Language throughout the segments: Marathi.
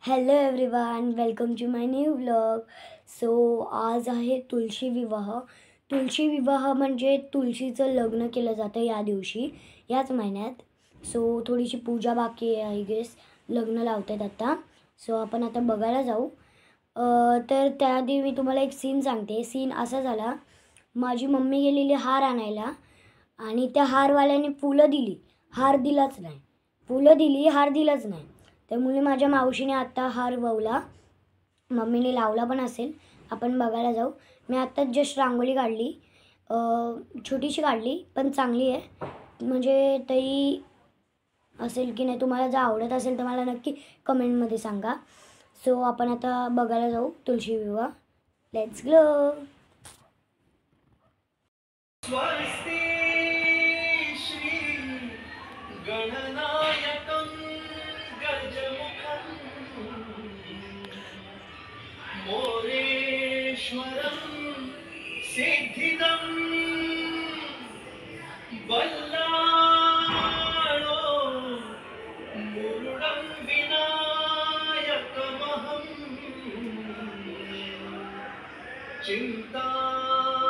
Hello everyone, welcome to my new vlog. So आज आहे तुळशी विवाह. तुळशी विवाह म्हणजे तुळशीचं लग्न केलं जातं या दिवशी, याच महिन्यात. सो थोडीशी पूजा बाकी आहे, आय गेस लग्न लावतात आता. सो आपण आता बघायला जाऊ. तर त्याआधी मी तुम्हाला एक सीन सांगते. सीन असा झाला, माझी मम्मी गेलेली हार आणायला आणि त्या हारवाल्याने फुलं दिली, हार दिलाच नाही. फुलं दिली, हार दिलाच नाही. त्यामुळे माझ्या मावशीने आत्ता हार ववला, मम्मीने लावला पण असेल. आपण बघायला जाऊ. मी आत्ताच जस्ट रांगोळी काढली, छोटीशी काढली पण चांगली आहे. म्हणजे तरी असेल की नाही, तुम्हाला जर आवडत असेल तर मला नक्की कमेंटमध्ये सांगा. सो आपण आता बघायला जाऊ तुळशी विवाह. Let's go. स्वस्ति श्री गणनायकं गजमुखं मोरेश्वरं सिद्धिदं बल्लाळो मुरुडं विनायकमहं चिन्तामणि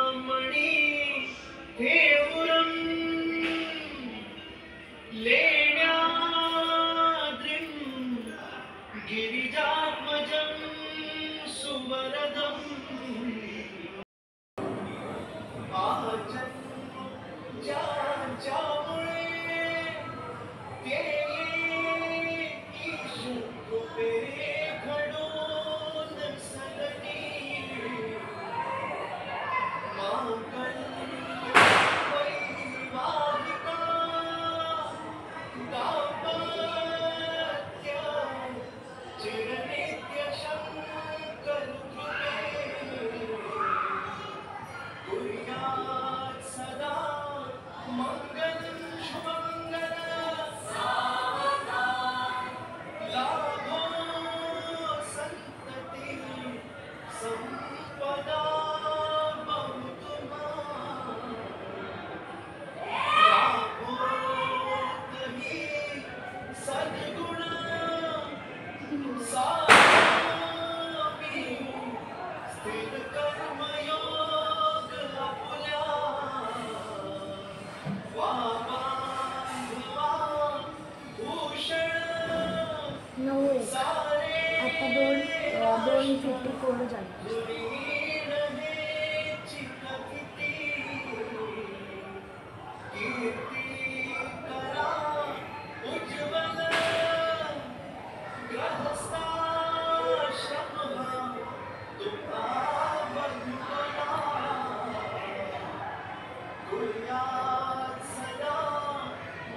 देवुरं लेण्याद्रिं गिरिजात्मजं सुवरदं ज्यामुळे ते ईश कृपे घडून सगळी आता 250 कोड झाले.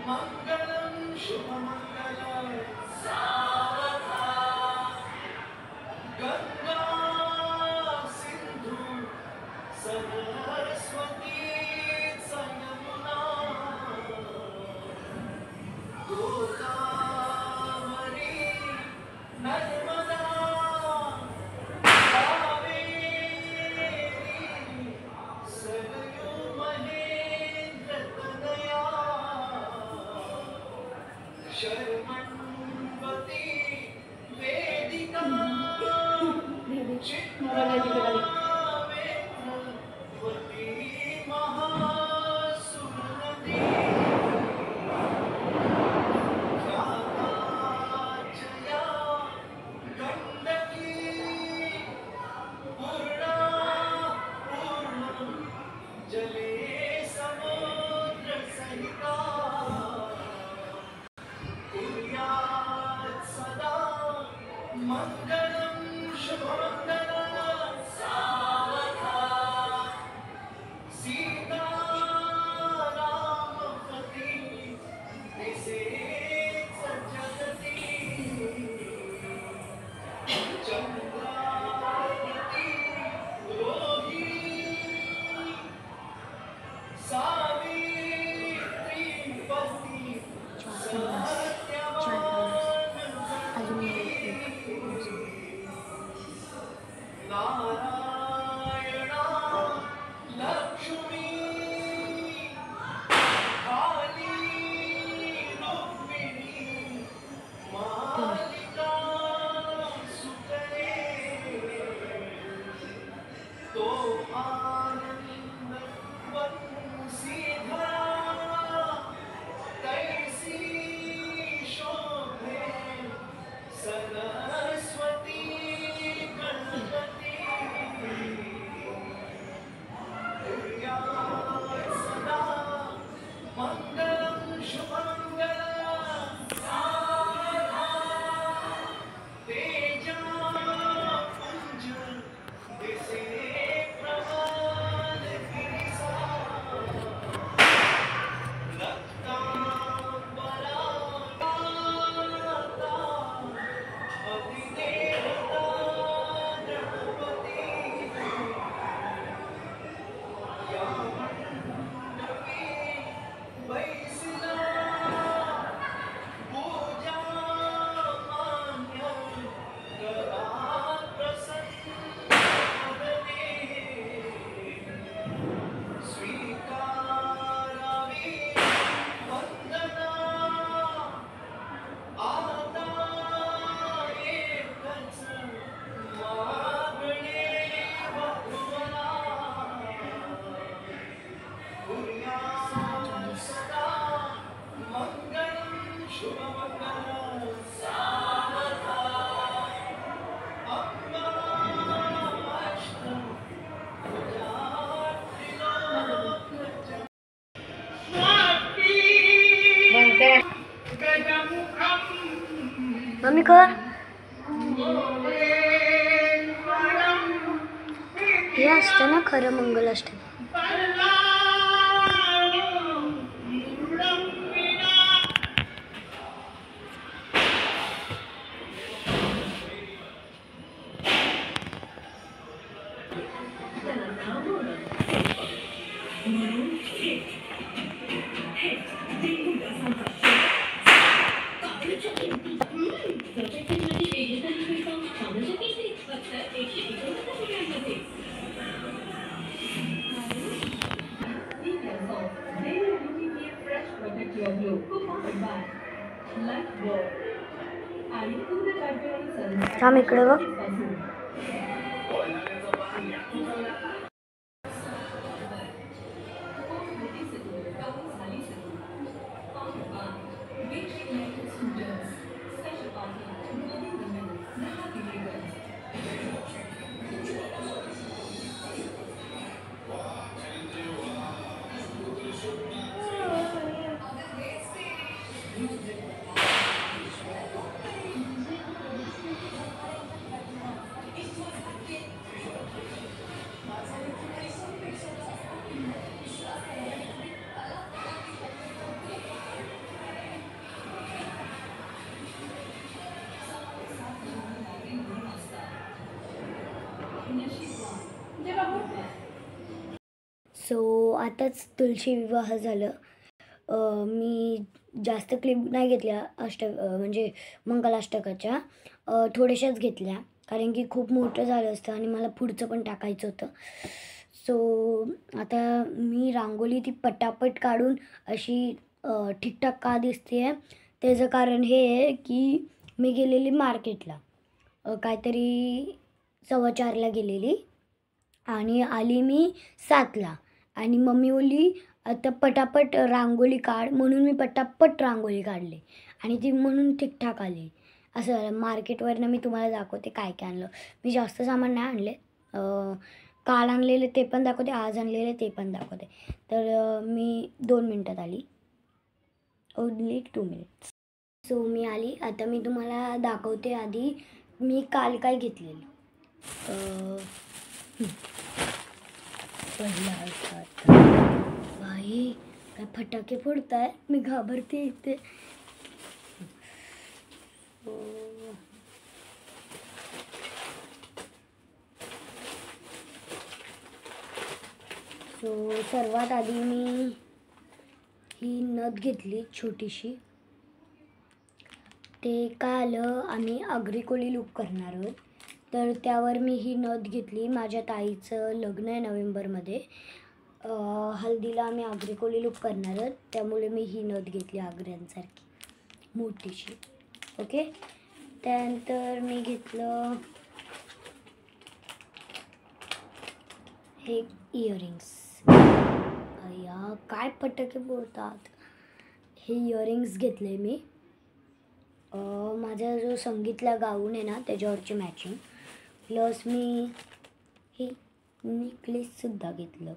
मंगलम शुभमंगलम गंगा सिंधु सरस्वती यमुना गोदावरी नर्मदा कावेरी सरयू महेंद्र तनया शर्मण्वती वेदिका चित्तावेत्रवती महासुरनदी राधाजया गण्डकी पूर्णा पूर्णं जले समुद्रसहिता कुर्यात् सदा मंगलं शुभमंगलं सीता रामपती दिसेच जगती चंद्रावती रोहिणी सावित्री पती सत्यवान हे असतं ना खरं मंगलाष्टक. थांब इकडे बघ. सो आताच तुळशी विवाह झालं. मी जास्त क्लिप नाही घेतल्या म्हणजे मंगलाष्टकाच्या, थोड्याशाच घेतल्या कारण की खूप मोठं झालं असतं आणि मला पुढचं पण टाकायचं होतं. सो आता मी रांगोळी ती पटापट काढून अशी ठीकठाक का दिसते आहे त्याचं कारण हे आहे की मी गेलेली मार्केटला, काहीतरी 4:15ला गेलेली आणि आली मी 7ला. आणि मम्मी बोलली आता पटापट रांगोळी काढ, म्हणून मी पटापट रांगोळी काढली आणि ती म्हणून ठीकठाक आली. असं झालं. मार्केटवरनं मी तुम्हाला दाखवते काय काय आणलं. मी जास्त सामान नाही आणले, काल आणलेले ते पण दाखवते, आज आणलेले ते पण दाखवते. तर मी 2 मिनटात आली, ओनली 2 मिनिट्स. सो मी आली. आता मी तुम्हाला दाखवते आधी मी काल काय घेतलेलं. बाई काय फटाके फोडताय, मी घाबरते इथे. सो सर्वात आधी मी ही नथ घेतली छोटीशी. ते काय आलं, आम्ही आग्रिकोळी लूक करणार आहोत तर त्यावर मी ही नथ घेतली. माझ्या ताईचं लग्न आहे नोव्हेंबरमध्ये, हल्दीला आम्ही आग्रिकोळी लूक करणार आहोत त्यामुळे मी ही नथ घेतली आग्र्यांसारखी मोठीशी. ओके. त्यानंतर मी घेतलं हे इयरिंग्स. अय्या काय फटाके फोडतात. हे इयरिंग्स घेतले मी. माझा जो संगीतला गाऊन आहे ना त्याच्यावरची मॅचिंग, प्लस मी हे नेकलेससुद्धा घेतलं.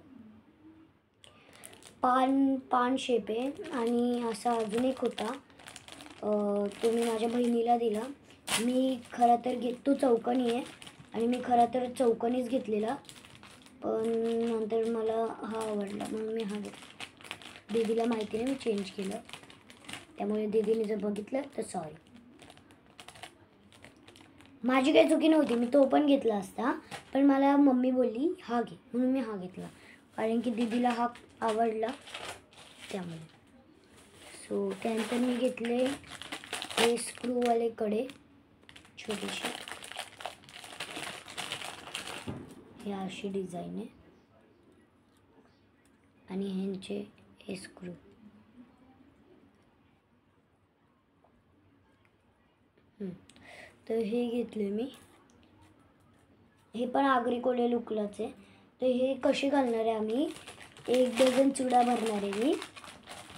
पान शेप आहे आणि असा अजून एक होता, तो मी माझ्या बहिणीला दिला. मी खरं तर तो चौकोनी आहे आणि मी खरं तर चौकोनीच घेतलेला, पण नंतर मला हा आवडला म्हणून मी हा घेतला. दीदीला माहिती नाही मी चेंज केलं, त्यामुळे दीदीने जर बघितलं तर सॉरी. माझी काही चुकी नव्हती, मी तो पण घेतला असता, पण मला मम्मी बोलली हा घे म्हणून मी हा घेतला कारण की दीदीला हा आवडला त्यामुळे. सो त्यानंतर मी घेतले हे स्क्रूवाले कडे छोटीशी. ही अशी डिझाईन आहे आणि ह्यांचे हे स्क्रू. तर हे घेतले मी. हे पण आग्रिकोळी लुकलाच आहे. तर हे कसे घालणार आहे आम्ही, 1 डझन चुडा भरणार आहे मी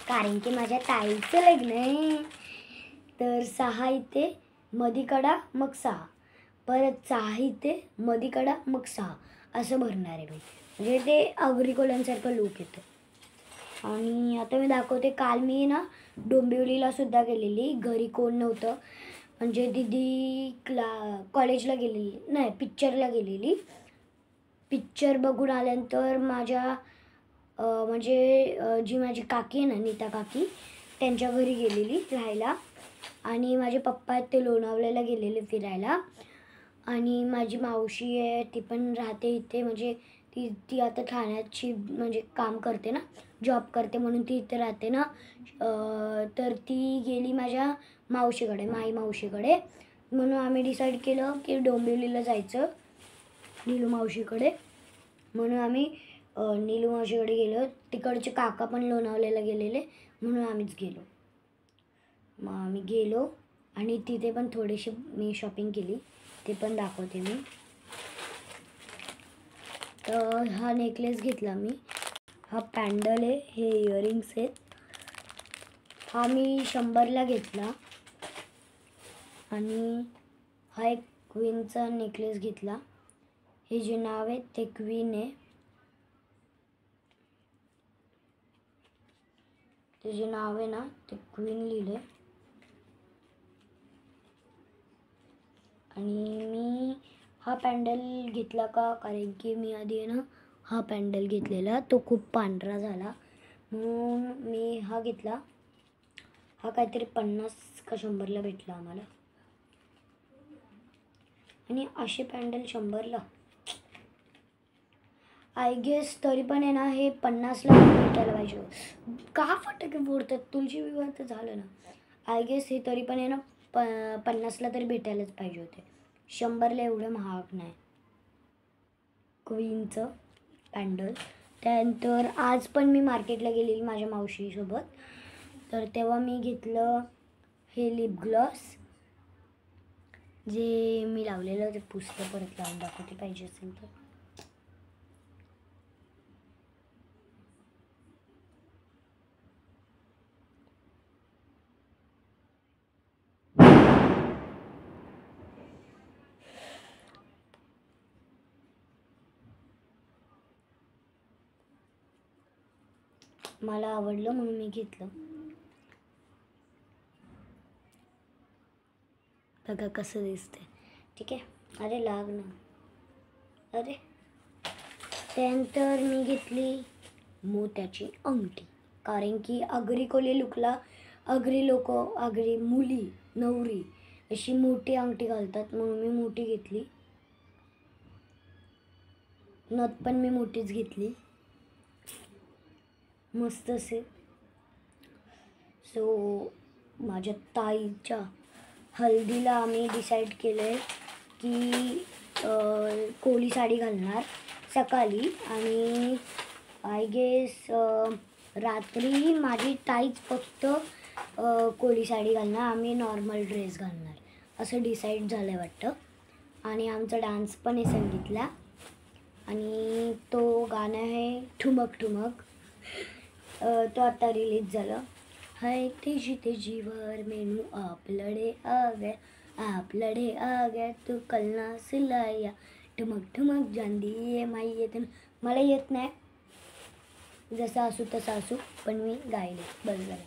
कारण की माझ्या ताईचं लग्न आहे. तर 6 इथे मधी कडा मग 6, परत 6 इथे मधी कडा मग 6 असं भरणार आहे मी, म्हणजे ते आग्रिकोळ्यांसारखं लूक येतं. आणि आता मी दाखवते, काल मी ना डोंबिवलीला सुद्धा गेलेली, घरी कोण नव्हतं म्हणजे दीदी कॉलेजला गेलेली नाही, पिक्चरला गेलेली. पिक्चर बघून आल्यानंतर माझ्या जी माझी काकी आहे ना, नीता काकी, त्यांच्या घरी गेलेली राहायला. आणि माझे पप्पा आहेत ते लोणावळ्याला गेलेले फिरायला. आणि माझी मावशी आहे ती पण राहते इथे, म्हणजे ती आता ठाण्याची म्हणजे काम करते ना, जॉब करते म्हणून ती इथे राहते ना. तर ती गेली माझ्या मावशीकडे, माई मावशीकडे. म्हणून आम्ही डिसाईड केलं की डोंबिवलीला जायचं नीलू मावशीकडे. म्हणून आम्ही नीलू मावशीकडे गेलो. तिकडचे काका पण लोणावळ्याला गेलेले म्हणून आम्हीच गेलो. मग आम्ही गेलो आणि तिथे पण थोडीशी मी शॉपिंग केली, ते पण दाखवते मी. तर हा नेकलेस घेतला मी, हा पॅन्डल आहे, हे इयरिंग्स आहेत. हा मी 100ला घेतला. आणि हा एक क्वीनचा नेकलेस घेतला. हे जे नाव आहे ते क्वीन आहे, ते जे नाव आहे ना ते क्वीन लिहिलं. आणि मी हा पॅन्डल घेतला का, कारण की मी आधी आहे ना हा पॅन्डल घेतलेला, तो खूप पांढरा झाला म्हणून मी हा घेतला. हा काहीतरी 50 का 100ला भेटला आम्हाला. आणि असे पॅन्डल 100ला आय गेस, तरी पण आहे ना हे 50ला भेटायला पाहिजे. का फटाके फोडतात, तुळशी विवाह तर झालं ना. आय गेस हे तरी पण आहे ना 50ला तरी भेटायलाच पाहिजे होते. 100ला एवढं महाग नाही क्वीनचं पॅन्डल. त्यानंतर आज पण मी मार्केटला गेलेली माझ्या मावशीसोबत, तर तेव्हा मी घेतलं हे लिप ग्लॉस, जे मी लावलेलं ते पुसलं, परत लावून दाखवते पाहिजे असेल तर. मला आवडलं म्हणून मी घेतलं. बघा कसं दिसते, ठीक आहे. अरे लाग ना, अरे. त्यानंतर मी घेतली मोत्याची अंगठी, कारण की आगरी कोळी लुकला आगरी मुली नवरी अशी मोठी अंगठी घालतात म्हणून मी मोठी घेतली. नथ पण मी मोठीच घेतली, मस्त असे. सो माझ्या ताईच्या हल्दीला आम्ही डिसाईड केलं आहे की कोळी साडी घालणार सकाळी. आणि आय गेस रात्री माझी ताईच फक्त कोळी साडी घालणार, आम्ही नॉर्मल ड्रेस घालणार, असं डिसाईड झालं आहे वाटतं. आणि आमचा डान्स पण आहे संगीतला. आणि तो गाणं आहे ठुमक ठुमक, तो आता रिलीज झालं. है तेजी वर मेनू आप लड़े आ गए तू कलना सिलाया ठुमक ठुमक जांदी ये माई येते. मला येत नाही, जसं असू तसं असू, पण मी गायले, बस झालं.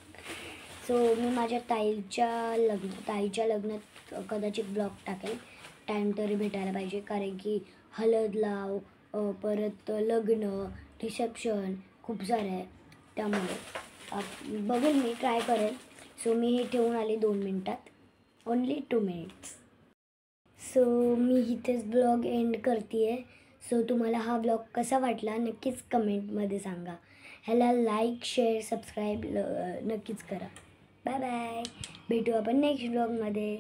सो मी माझ्या ताईच्या लग्नात कदाचित ब्लॉग टाकेल. टाईम तरी भेटायला पाहिजे, कारण की हळद लाव, परत लग्न, रिसेप्शन खूप सारे आहे, त्यामुळे बघेल मी, ट्राय करेल. सो मी हे ठेवून आले 2 मिनटात, ओनली 2 मिनिट्स. सो मी इथेच ब्लॉग एंड करते आहे. सो तुम्हाला हा ब्लॉग कसा वाटला नक्कीच कमेंटमध्ये सांगा. ह्याला लाईक, शेअर, सबस्क्राईब नक्कीच करा. बाय बाय, भेटू आपण नेक्स्ट ब्लॉगमध्ये.